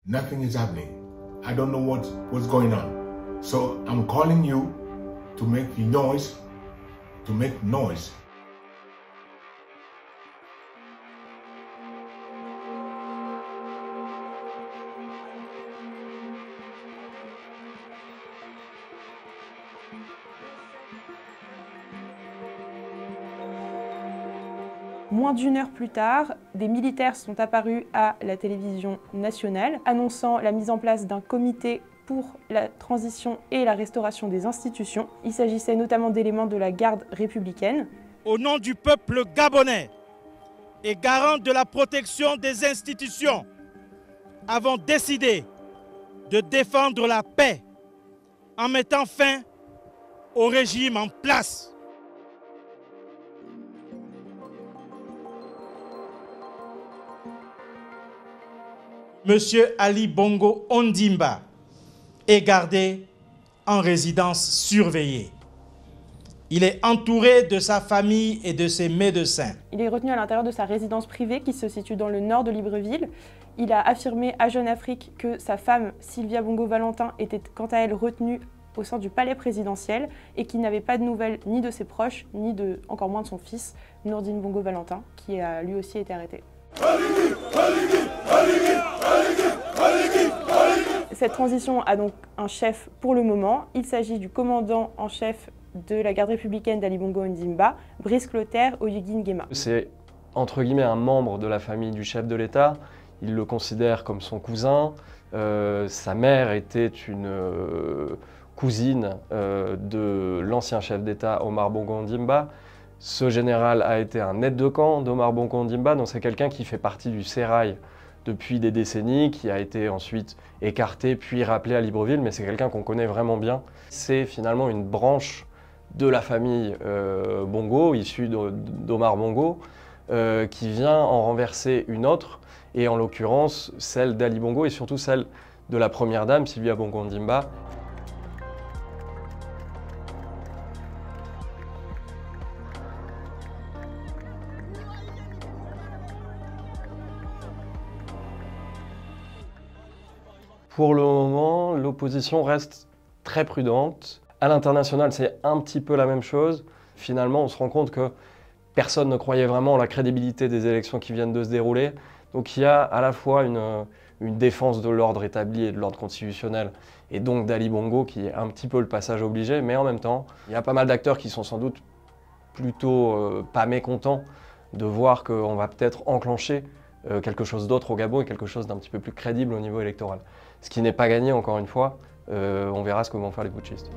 Nothing is happening. I don't know what's going on. So I'm calling you to make noise, Moins d'une heure plus tard, des militaires sont apparus à la télévision nationale, annonçant la mise en place d'un comité pour la transition et la restauration des institutions. Il s'agissait notamment d'éléments de la garde républicaine. Au nom du peuple gabonais et garant de la protection des institutions, avons décidé de défendre la paix en mettant fin au régime en place. Monsieur Ali Bongo Ondimba est gardé en résidence surveillée. Il est entouré de sa famille et de ses médecins. Il est retenu à l'intérieur de sa résidence privée qui se situe dans le nord de Libreville. Il a affirmé à Jeune Afrique que sa femme, Sylvia Bongo Valentin, était quant à elle retenue au sein du palais présidentiel et qu'il n'avait pas de nouvelles ni de ses proches, ni encore moins de son fils, Nourdine Bongo Valentin, qui a lui aussi été arrêté. Cette transition a donc un chef pour le moment. Il s'agit du commandant en chef de la garde républicaine d'Ali Bongo Ondimba, Brice Clotaire Oyugin Nguema. C'est entre guillemets un membre de la famille du chef de l'État. Il le considère comme son cousin. Sa mère était une cousine de l'ancien chef d'État Omar Bongo Ondimba. Ce général a été un aide de camp d'Omar Bongo Ondimba, donc c'est quelqu'un qui fait partie du sérail depuis des décennies, qui a été ensuite écarté puis rappelé à Libreville, mais c'est quelqu'un qu'on connaît vraiment bien. C'est finalement une branche de la famille Bongo, issue d'Omar Bongo, qui vient en renverser une autre, et en l'occurrence celle d'Ali Bongo et surtout celle de la première dame, Sylvia Bongo Ondimba. Pour le moment, l'opposition reste très prudente. À l'international, c'est un petit peu la même chose. Finalement, on se rend compte que personne ne croyait vraiment en la crédibilité des élections qui viennent de se dérouler. Donc il y a à la fois une défense de l'ordre établi et de l'ordre constitutionnel, et donc d'Ali Bongo qui est un petit peu le passage obligé, mais en même temps, il y a pas mal d'acteurs qui sont sans doute plutôt pas mécontents de voir qu'on va peut-être enclencher quelque chose d'autre au Gabon et quelque chose d'un petit peu plus crédible au niveau électoral. Ce qui n'est pas gagné, encore une fois, on verra ce que vont faire les putschistes.